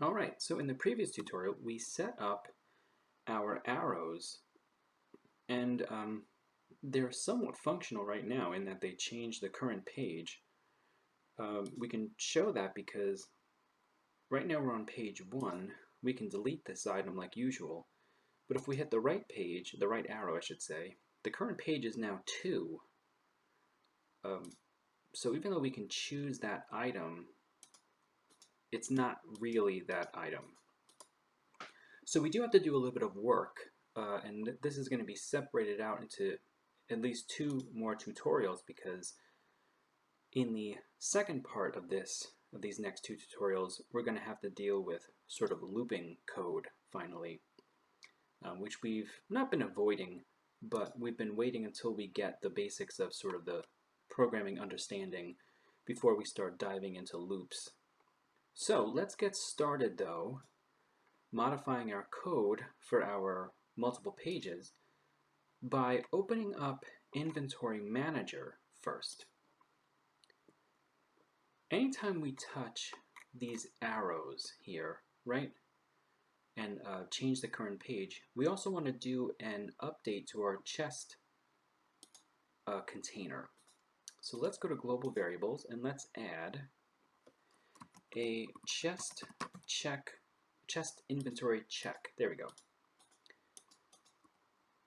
All right, so in the previous tutorial, we set up our arrows, and they're somewhat functional right now in that they change the current page. We can show that because right now we're on page 1. We can delete this item like usual, but if we hit the right page, the right arrow I should say, the current page is now 2. So even though we can choose that item, it's not really that item. So we do have to do a little bit of work, and this is going to be separated out into at least 2 more tutorials, because in the second part of these next 2 tutorials, we're going to have to deal with sort of looping code finally, which we've not been avoiding, but we've been waiting until we get the basics of sort of the programming understanding before we start diving into loops. So let's get started though, modifying our code for our multiple pages by opening up Inventory Manager first. Anytime we touch these arrows here, right, and change the current page, we also want to do an update to our chest container. So let's go to Global Variables and let's add a chest inventory check. There we go.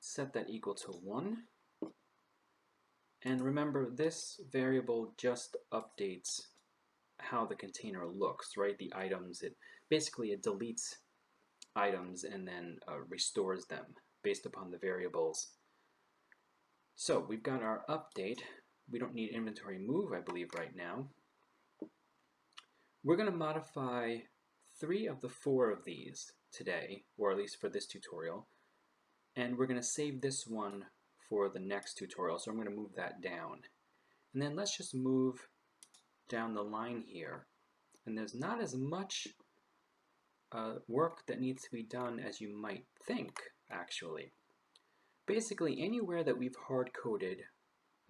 Set that equal to 1. And remember, this variable just updates how the container looks, right? The items, it deletes items and then restores them based upon the variables. So we've got our update. We don't need inventory move, I believe, right now. We're going to modify 3 of the 4 of these today, or at least for this tutorial, and we're going to save this one for the next tutorial, so I'm going to move that down. And then let's just move down the line here, and there's not as much work that needs to be done as you might think, actually. Basically, anywhere that we've hard-coded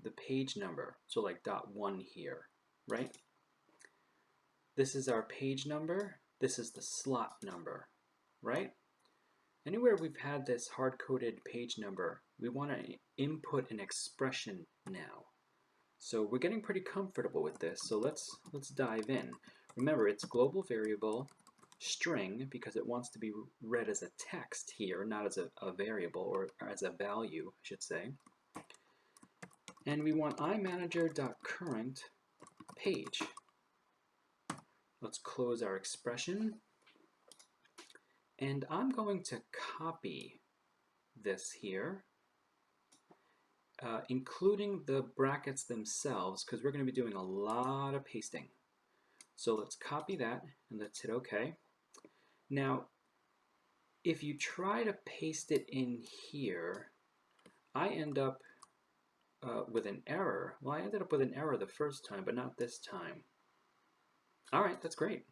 the page number, so like .1 here, right? This is our page number, this is the slot number, right? Anywhere we've had this hard-coded page number, we want to input an expression now. So we're getting pretty comfortable with this, so let's dive in. Remember, it's global variable string because it wants to be read as a text here, not as a variable, or as a value, I should say. And we want imanager.current page. Let's close our expression. And I'm going to copy this here, including the brackets themselves, because we're going to be doing a lot of pasting. So let's copy that and let's hit OK. Now, if you try to paste it in here, I end up with an error. Well, I ended up with an error the first time, but not this time. All right, that's great.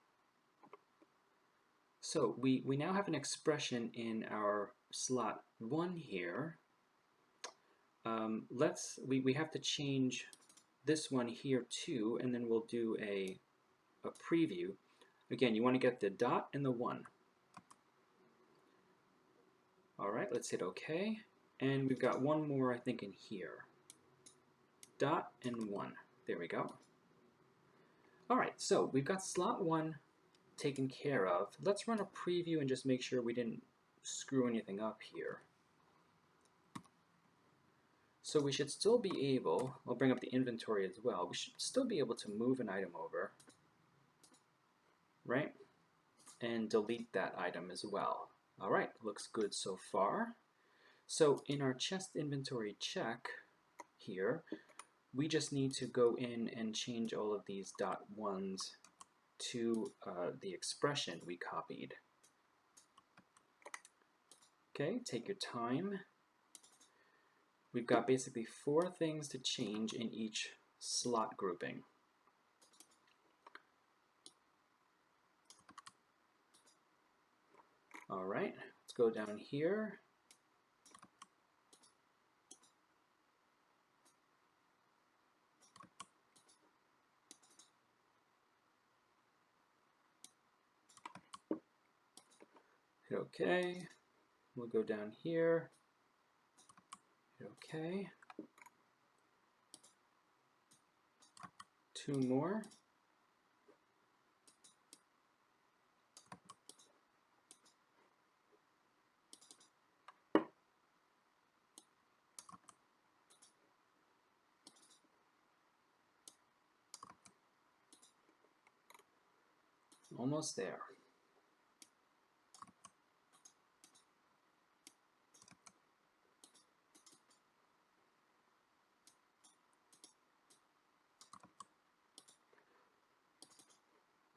So we now have an expression in our slot 1 here. We have to change this one here too, and then we'll do a preview. Again, you want to get the dot and the 1. All right, let's hit OK. And we've got one more, I think, in here. Dot and 1. There we go. All right, so we've got slot 1 taken care of. Let's run a preview and just make sure we didn't screw anything up here. So we should still be able, I'll bring up the inventory as well, we should still be able to move an item over, right? And delete that item as well. All right, looks good so far. So in our chest inventory check here, we just need to go in and change all of these .1s to the expression we copied. Okay, take your time. We've got basically 4 things to change in each slot grouping. All right, let's go down here. hit OK. We'll go down here, hit OK. 2 more. Almost there.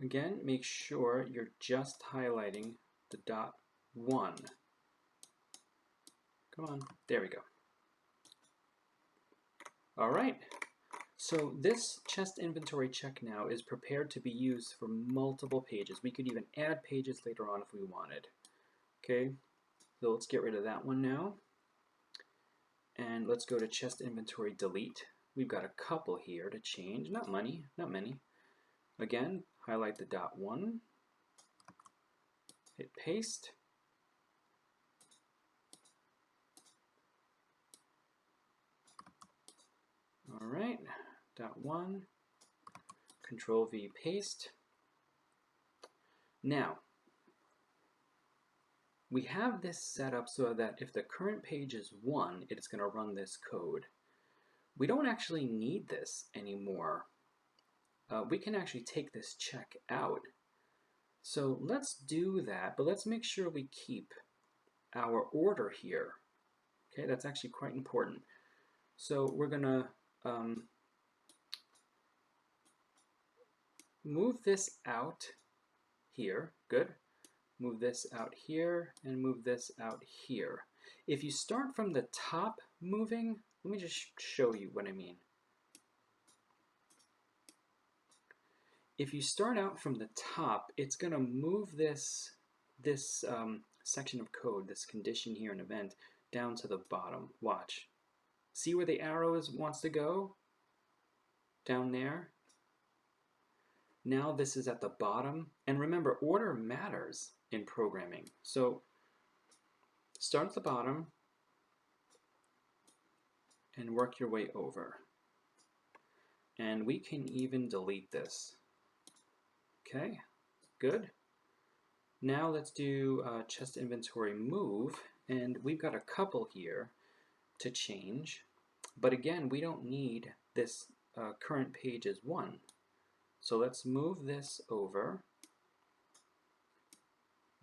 Again, make sure you're just highlighting the dot 1. Come on, there we go. All right, so this chest inventory check now is prepared to be used for multiple pages. We could even add pages later on if we wanted. Okay, so let's get rid of that one now. And let's go to chest inventory delete. We've got a couple here to change, not many. Again, highlight the dot 1, hit paste. All right, dot 1, Control V, paste. Now, we have this set up so that if the current page is 1, it's going to run this code. We don't actually need this anymore. We can actually take this check out. So let's do that, but let's make sure we keep our order here. Okay, that's actually quite important. So we're going to move this out here. Good. Move this out here and move this out here. If you start from the top moving, let me just show you what I mean. If you start out from the top, it's going to move this section of code, this condition here, an event, down to the bottom. Watch. See where the arrow wants to go? Down there. Now this is at the bottom. And remember, order matters in programming. So start at the bottom and work your way over. And we can even delete this. Okay, good. Now let's do chest inventory move, and we've got a couple here to change. But again, we don't need this current page is 1. So let's move this over.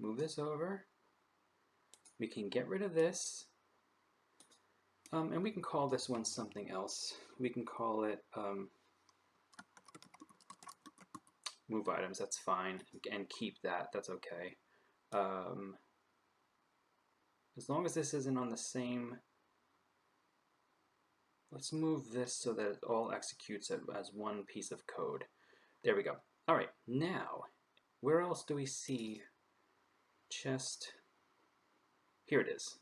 Move this over. We can get rid of this. And we can call this one something else. We can call it move items, that's fine, and keep that, that's okay. As long as this isn't on the same, let's move this so that it all executes as one piece of code. There we go. All right, now, where else do we see chest? Here it is.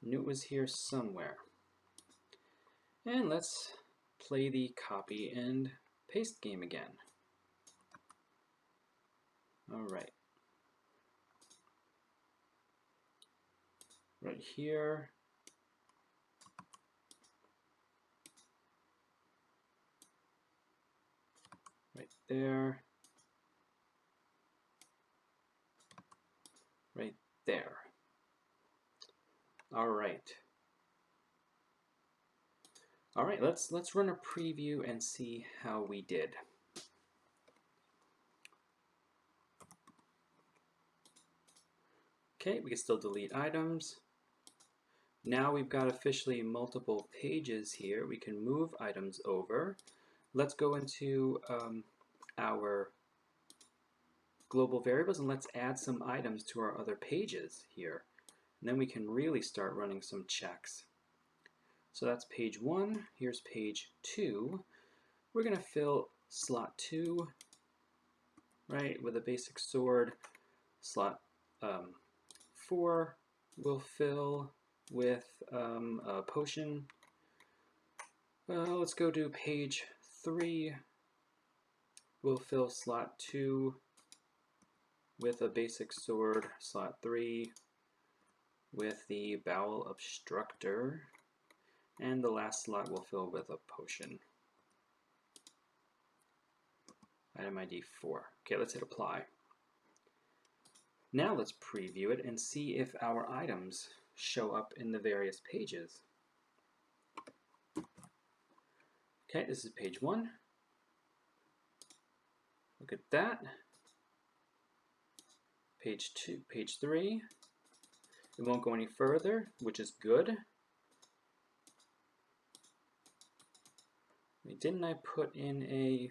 Knew it was here somewhere. And let's play the copy and paste game again. All right. Right here. Right there. Right there. All right. All right, let's run a preview and see how we did. Okay, we can still delete items. Now we've got officially multiple pages here. We can move items over. Let's go into our global variables and let's add some items to our other pages here. And then we can really start running some checks. So that's page 1. Here's page 2. We're going to fill slot 2, right, with a basic sword. Slot 4 will fill with a potion. Let's go to page 3. We'll fill slot 2 with a basic sword, slot 3, with the bowel obstructor, and the last slot we'll fill with a potion. Item ID 4. Okay, let's hit apply. Now let's preview it and see if our items show up in the various pages. Okay, this is page 1. Look at that. Page 2, page 3. It won't go any further, which is good. Wait, didn't I put in a...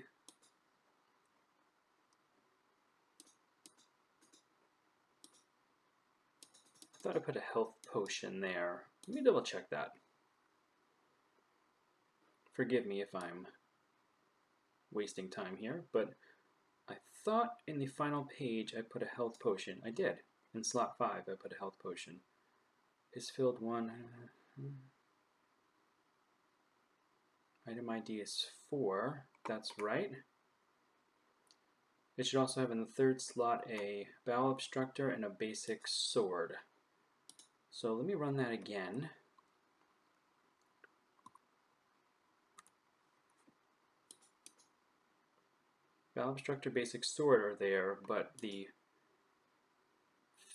I thought I put a health potion there. Let me double check that. Forgive me if I'm wasting time here, but I thought in the final page I put a health potion. I did. In slot 5 I put a health potion. Is filled 1. Item ID is 4. That's right. It should also have in the third slot a bowel obstructor and a basic sword. So let me run that again. Bowel obstructor, basic sword are there, but the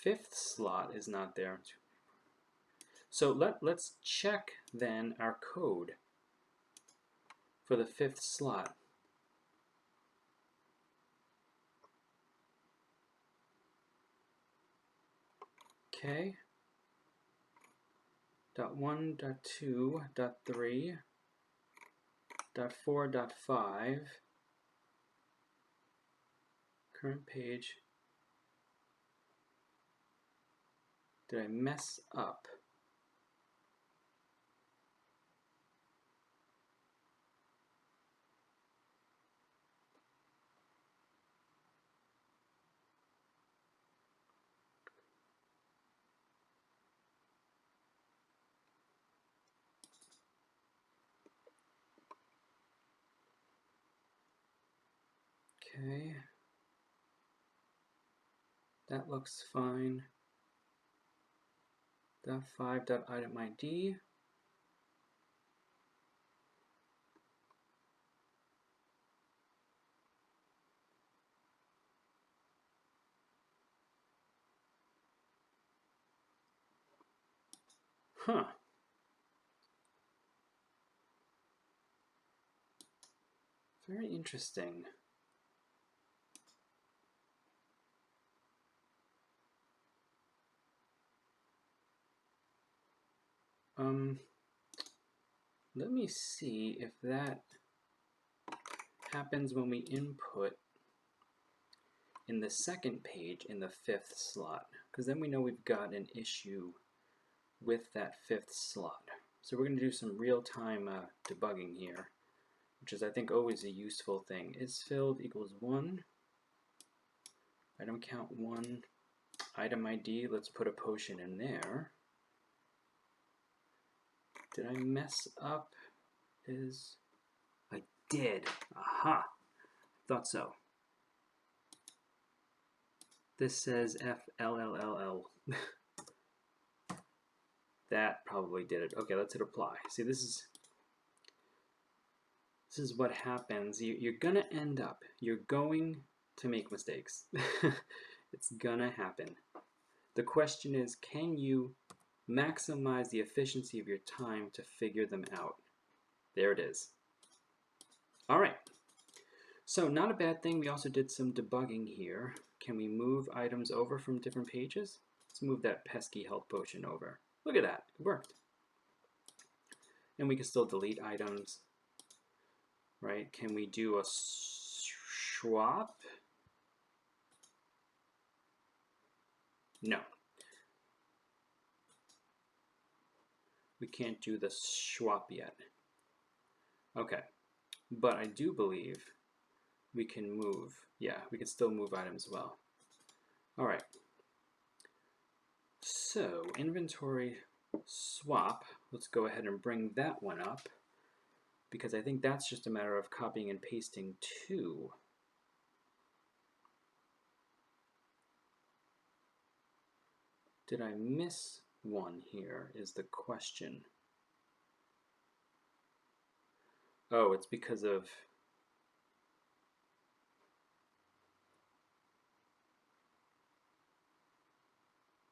5th slot is not there. So let's check then our code for the 5th slot. Okay. .1, .2, .3, .4, .5. Current page. Did I mess up? Okay. That looks fine. .5, .item ID. Huh. Very interesting. Let me see if that happens when we input in the second page in the 5th slot, because then we know we've got an issue with that 5th slot. So we're going to do some real-time debugging here, which is I think always a useful thing. Is filled equals 1, item count 1, item ID, let's put a potion in there. Did I mess up? I did. Aha! Thought so. This says FLLLL. That probably did it. Okay, let's hit apply. See, this is what happens. You're gonna end up. You're going to make mistakes. It's gonna happen. The question is, can you maximize the efficiency of your time to figure them out? There it is. All right. So not a bad thing. We also did some debugging here. Can we move items over from different pages? Let's move that pesky health potion over. Look at that. It worked. And we can still delete items. Right? Can we do a swap? No. We can't do the swap yet. Okay. But I do believe we can move. Yeah, we can still move items well. All right. So inventory swap, let's go ahead and bring that one up, because I think that's just a matter of copying and pasting 2. Did I miss one here is the question. Oh, it's because of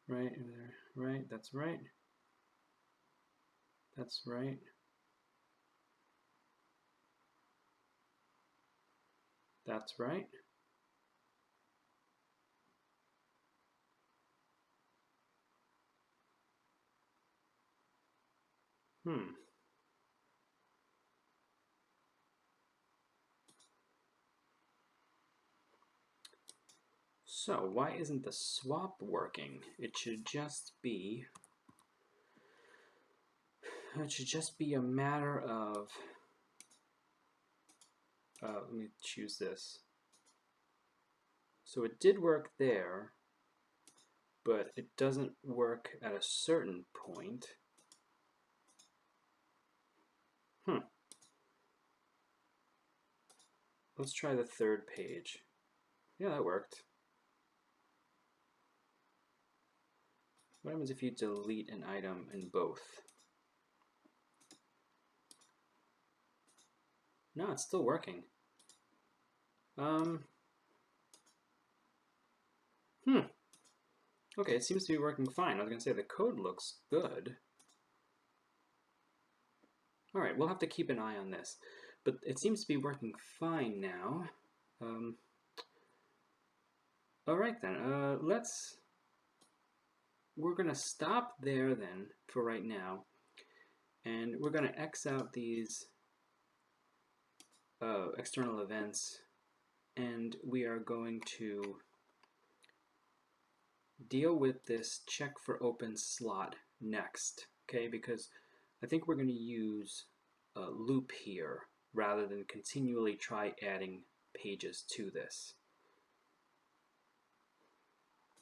right there, right, that's right. That's right. That's right. Hmm. So why isn't the swap working? It should just be a matter of let me choose this. So it did work there, but it doesn't work at a certain point. Let's try the third page. Yeah, that worked. What happens if you delete an item in both? No, it's still working. Okay, it seems to be working fine. I was going to say the code looks good. All right, we'll have to keep an eye on this. But it seems to be working fine now. All right then, we're going to stop there then for right now. And we're going to X out these external events. And we are going to deal with this check for open slot next, okay? Because I think we're going to use a loop here rather than continually try adding pages to this.